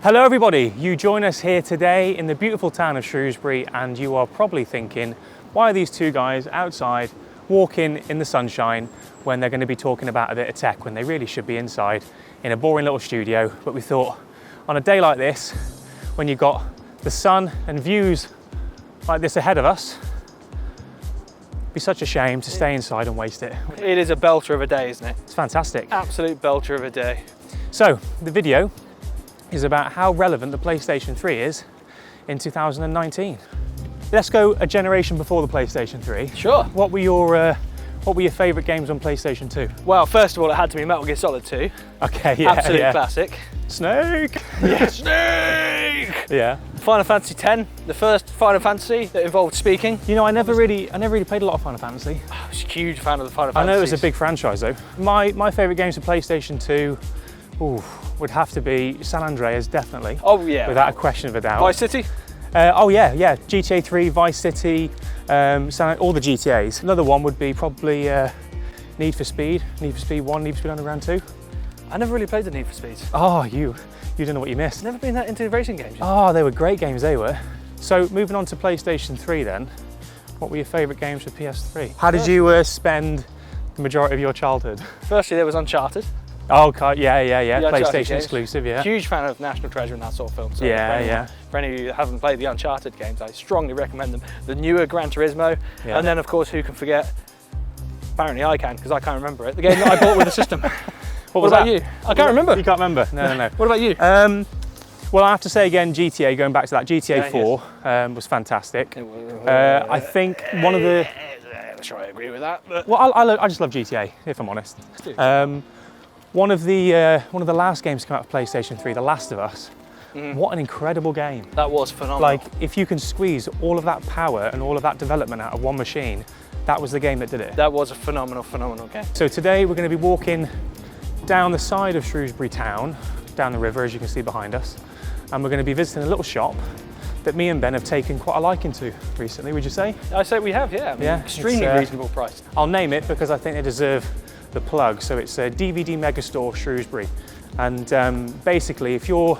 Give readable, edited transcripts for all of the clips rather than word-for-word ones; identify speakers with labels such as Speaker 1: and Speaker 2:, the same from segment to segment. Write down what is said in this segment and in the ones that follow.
Speaker 1: Hello everybody, you join us here today in the beautiful town of Shrewsbury and you are probably thinking, why are these two guys outside walking in the sunshine when they're going to be talking about a bit of tech when they really should be inside in a boring little studio? But we thought on a day like this, when you've got the sun and views like this ahead of us, it'd be such a shame to stay inside and waste it.
Speaker 2: It is a belter of a day, isn't it?
Speaker 1: It's fantastic.
Speaker 2: Absolute belter of a day.
Speaker 1: So the video is about how relevant the PlayStation 3 is in 2019. Let's go a generation before the PlayStation 3.
Speaker 2: Sure.
Speaker 1: What were your favourite games on PlayStation 2?
Speaker 2: Well, first of all, it had to be Metal Gear Solid 2.
Speaker 1: Okay, yeah.
Speaker 2: Absolute classic.
Speaker 1: Snake!
Speaker 2: Yeah, Snake!
Speaker 1: Yeah.
Speaker 2: Final Fantasy X, the first Final Fantasy that involved speaking.
Speaker 1: You know, I never really played a lot of Final Fantasy.
Speaker 2: I was a huge fan of the Final Fantasy.
Speaker 1: I know it was a big franchise though. My favourite games for PlayStation 2, would have to be San Andreas, definitely.
Speaker 2: Oh yeah.
Speaker 1: Without a question of a doubt.
Speaker 2: Vice City?
Speaker 1: Oh yeah, GTA 3, Vice City, all the GTAs. Another one would be probably Need for Speed 1, Need for Speed Underground 2.
Speaker 2: I never really played the Need for Speeds.
Speaker 1: Oh, you don't know what you missed.
Speaker 2: Never been that into racing games.
Speaker 1: Oh, they were great games, they were. So moving on to PlayStation 3 then, what were your favourite games for PS3? How did you spend the majority of your childhood?
Speaker 2: Firstly, there was Uncharted.
Speaker 1: Oh, yeah, PlayStation
Speaker 2: games.
Speaker 1: exclusive, yeah.
Speaker 2: Huge fan of National Treasure and that sort of film. So for any of you that haven't played the Uncharted games, I strongly recommend them. The newer Gran Turismo, and then of course, who can forget, apparently I can, because I can't remember it, the game that I bought with the system. What about you? I can't remember.
Speaker 1: You can't remember? No.
Speaker 2: What about you?
Speaker 1: Well, I have to say again, GTA, going back to that, GTA 4 was fantastic. I think one of the...
Speaker 2: I'm sure I agree with that. But...
Speaker 1: Well, I just love GTA, if I'm honest. One of the last games to come out of PlayStation 3, The Last of Us. What an incredible game.
Speaker 2: That was phenomenal.
Speaker 1: Like, if you can squeeze all of that power and all of that development out of one machine, that was the game that did it.
Speaker 2: That was a phenomenal game.
Speaker 1: So today we're going to be walking down the side of Shrewsbury town, down the river as you can see behind us, and we're going to be visiting a little shop that me and Ben have taken quite a liking to recently, would you say?
Speaker 2: I say we have, yeah. I mean, extremely reasonable price.
Speaker 1: I'll name it because I think they deserve the plug. So it's a DVD megastore Shrewsbury, and basically if you're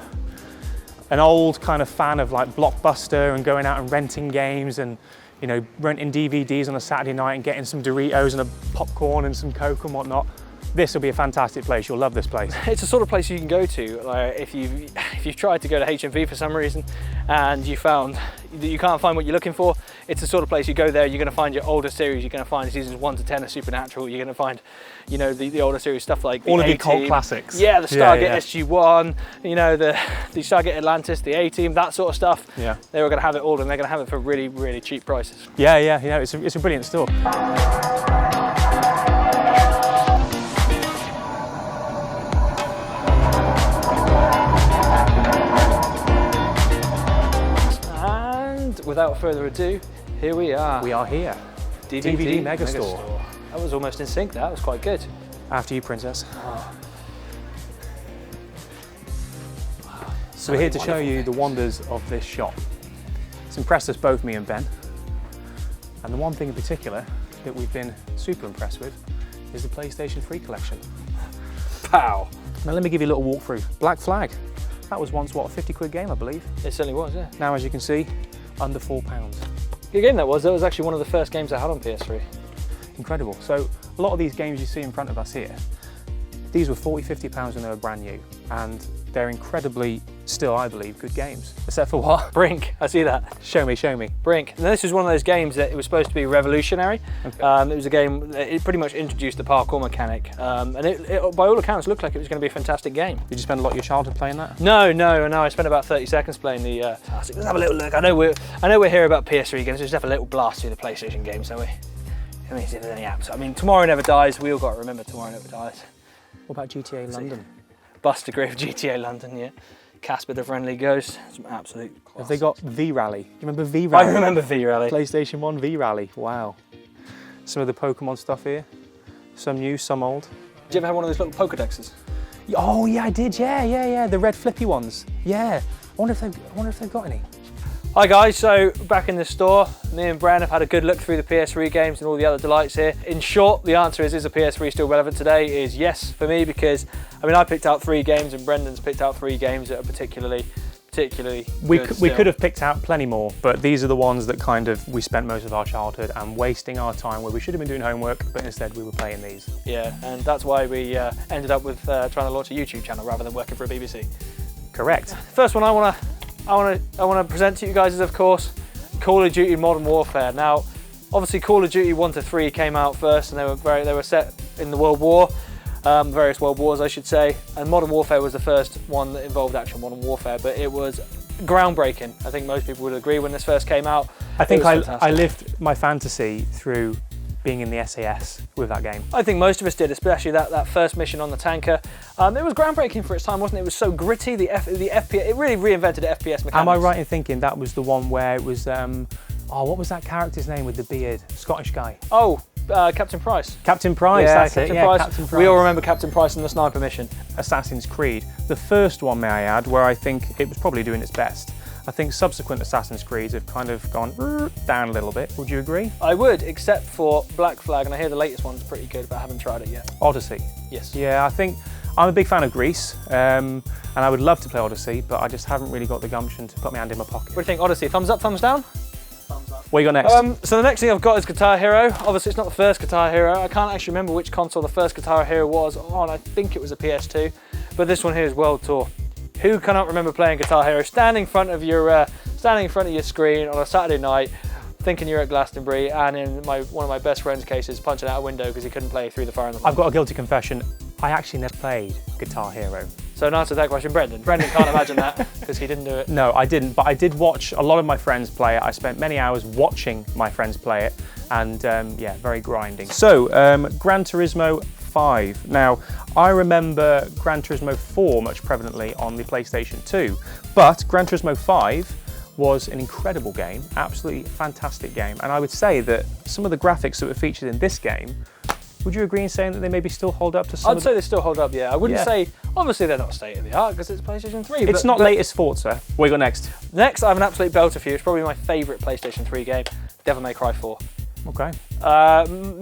Speaker 1: an old kind of fan of like Blockbuster and going out and renting games and renting DVDs on a Saturday night and getting some Doritos and a popcorn and some Coke and whatnot, this will be a fantastic place. You'll love this place. It's
Speaker 2: the sort of place you can go to if you've tried to go to HMV for some reason and you found that you can't find what you're looking for. It's the sort of place you go there, you're going to find your older series, you're going to find seasons 1 to 10 of Supernatural, you're going to find the older series stuff like
Speaker 1: all of the cult classics.
Speaker 2: Yeah, the Stargate SG-1, the Stargate Atlantis, the A-Team, that sort of stuff.
Speaker 1: Yeah.
Speaker 2: They were going to have it all and they're going to have it for really, really cheap prices.
Speaker 1: Yeah, it's a brilliant store.
Speaker 2: Without further ado, here we are.
Speaker 1: We are here. DVD Megastore.
Speaker 2: That was almost in sync, that was quite good.
Speaker 1: After you, Princess. So we're here to show you the wonders of this shop. It's impressed us both, me and Ben. And the one thing in particular that we've been super impressed with is the PlayStation 3 collection.
Speaker 2: Pow!
Speaker 1: Now let me give you a little walkthrough. Black Flag. That was once, what, a 50 quid game, I believe?
Speaker 2: It certainly was, yeah.
Speaker 1: Now, as you can see, under £4.
Speaker 2: Good game that was. That was actually one of the first games I had on PS3.
Speaker 1: Incredible. So a lot of these games you see in front of us here, these were £40, £50 when they were brand new, and they're incredibly, still I believe, good games. Except for what?
Speaker 2: Brink, I see that.
Speaker 1: Show me.
Speaker 2: Brink. And this was one of those games that it was supposed to be revolutionary. Okay. It was a game, it pretty much introduced the parkour mechanic, and it by all accounts looked like it was going to be a fantastic game.
Speaker 1: Did you spend a lot of your childhood playing that?
Speaker 2: No, I spent about 30 seconds playing the classic. Let's have a little look. I know we're here about PS3 games, let's just have a little blast through the PlayStation games, don't we? Let me see if there's any apps. I mean, tomorrow never dies, we all got to remember tomorrow never dies.
Speaker 1: What about GTA London?
Speaker 2: Buster Griff, GTA London, yeah. Casper the Friendly Ghost, some absolute class.
Speaker 1: Have they got V-Rally? Do you remember V-Rally?
Speaker 2: I remember V-Rally.
Speaker 1: PlayStation 1 V-Rally, wow. Some of the Pokemon stuff here. Some new, some old.
Speaker 2: Did you ever have one of those little Pokedexes?
Speaker 1: Oh yeah, I did, yeah. The red flippy ones. Yeah. I wonder if they've got any.
Speaker 2: Hi guys, so back in the store, me and Bren have had a good look through the PS3 games and all the other delights here. In short, the answer is a PS3 still relevant today? Is yes for me, because I mean I picked out 3 games and Brendan's picked out 3 games that are particularly
Speaker 1: we could have picked out plenty more, but these are the ones that kind of we spent most of our childhood and wasting our time where we should have been doing homework, but instead we were playing these.
Speaker 2: Yeah, and that's why we ended up with trying to launch a YouTube channel rather than working for a BBC.
Speaker 1: Correct.
Speaker 2: First one I want to present to you guys is, of course, Call of Duty Modern Warfare. Now, obviously Call of Duty 1 to 3 came out first, and they were set in the World War. Various world wars, I should say, and Modern Warfare was the first one that involved actual modern warfare, but it was groundbreaking. I think most people would agree when this first came out.
Speaker 1: I think I lived my fantasy through being in the SAS with that game.
Speaker 2: I think most of us did, especially that first mission on the tanker. It was groundbreaking for its time, wasn't it? It was so gritty, the FPS, it really reinvented the FPS mechanics.
Speaker 1: Am I right in thinking that was the one where it was, what was that character's name with the beard? Scottish guy.
Speaker 2: Oh, Captain Price.
Speaker 1: Captain Price,
Speaker 2: yeah,
Speaker 1: that's
Speaker 2: Captain
Speaker 1: it.
Speaker 2: Price.
Speaker 1: Yeah, Captain Price.
Speaker 2: We all remember Captain Price in the sniper mission.
Speaker 1: Assassin's Creed, the first one, may I add, where I think it was probably doing its best. I think subsequent Assassin's Creeds have kind of gone down a little bit. Would you agree?
Speaker 2: I would, except for Black Flag, and I hear the latest one's pretty good, but I haven't tried it yet.
Speaker 1: Odyssey.
Speaker 2: Yes.
Speaker 1: Yeah, I think I'm a big fan of Greece, and I would love to play Odyssey, but I just haven't really got the gumption to put my hand in my pocket.
Speaker 2: What do you think, Odyssey? Thumbs up, thumbs down? Thumbs up.
Speaker 1: What you got next?
Speaker 2: So the next thing I've got is Guitar Hero. Obviously, it's not the first Guitar Hero. I can't actually remember which console the first Guitar Hero was on. I think it was a PS2, but this one here is World Tour. Who cannot remember playing Guitar Hero, standing in front of your screen on a Saturday night, thinking you're at Glastonbury, and in one of my best friend's cases, punching out a window because he couldn't play through the fire in the
Speaker 1: I've got a guilty confession. I actually never played Guitar Hero.
Speaker 2: So in answer to that question, Brendan can't imagine that because he didn't do it.
Speaker 1: No, I didn't, but I did watch a lot of my friends play it. I spent many hours watching my friends play it, and yeah, very grinding. So, Gran Turismo 5. Now, I remember Gran Turismo 4 much prevalently on the PlayStation 2, but Gran Turismo 5 was an incredible game, absolutely fantastic game, and I would say that some of the graphics that were featured in this game, would you agree in saying that they maybe still hold up to some?
Speaker 2: I'd say they still hold up, yeah. I wouldn't say, obviously they're not state of the art because it's PlayStation 3.
Speaker 1: It's not latest Forza. What you got next?
Speaker 2: Next, I have an absolute belter for you. It's probably my favourite PlayStation 3 game, Devil May Cry 4.
Speaker 1: Okay.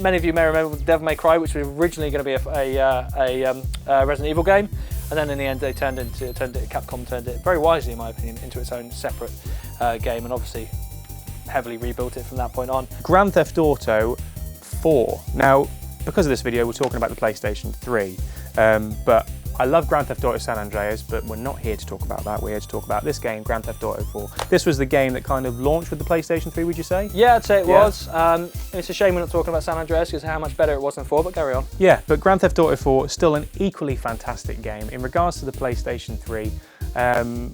Speaker 2: Many of you may remember Devil May Cry, which was originally going to be a Resident Evil game, and then in the end Capcom turned it very wisely, in my opinion, into its own separate game, and obviously heavily rebuilt it from that point on. Grand
Speaker 1: Theft Auto 4. Now, because of this video, we're talking about the PlayStation 3, but I love Grand Theft Auto San Andreas, but we're not here to talk about that. We're here to talk about this game, Grand Theft Auto 4. This was the game that kind of launched with the PlayStation 3, would you say?
Speaker 2: Yeah, I'd say it was. It's a shame we're not talking about San Andreas because how much better it was than 4, but carry on.
Speaker 1: Yeah, but Grand Theft Auto 4 is still an equally fantastic game. In regards to the PlayStation 3,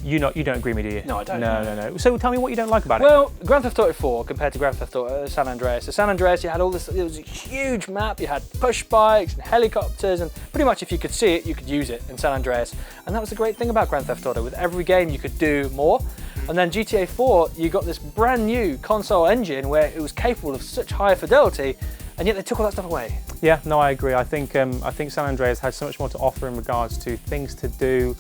Speaker 1: you don't agree with me, do you?
Speaker 2: No, I don't.
Speaker 1: No. So tell me what you don't like about it.
Speaker 2: Well, Grand Theft Auto 4 compared to Grand Theft Auto San Andreas. So San Andreas, you had all this, it was a huge map, you had push bikes and helicopters, and pretty much if you could see it, you could use it in San Andreas. And that was the great thing about Grand Theft Auto. With every game, you could do more. And then GTA 4, you got this brand new console engine where it was capable of such high fidelity, and yet they took all that stuff away.
Speaker 1: Yeah, no, I agree. I think San Andreas has so much more to offer in regards to things to do,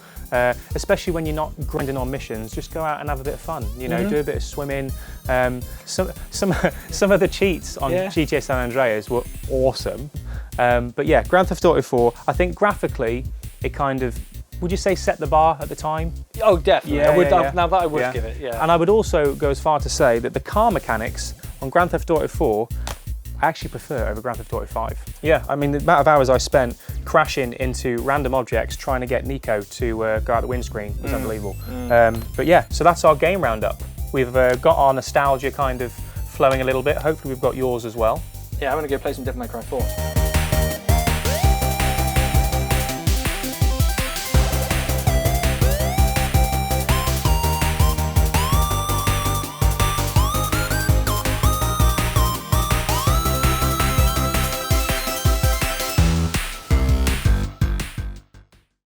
Speaker 1: especially when you're not grinding on missions. Just go out and have a bit of fun. You know, do a bit of swimming. Some of the cheats on GTA San Andreas were awesome. But yeah, Grand Theft Auto 4. I think graphically, it kind of, would you say, set the bar at the time?
Speaker 2: Oh, definitely.
Speaker 1: Yeah,
Speaker 2: Now that I would give it. Yeah.
Speaker 1: And I would also go as far to say that the car mechanics on Grand Theft Auto 4. I actually prefer over Grand Theft Auto 5. Yeah, I mean, the amount of hours I spent crashing into random objects trying to get Nico to go out the windscreen was unbelievable. But yeah, so that's our game roundup. We've got our nostalgia kind of flowing a little bit. Hopefully we've got yours as well.
Speaker 2: Yeah, I'm going to go play some Devil May Cry 4.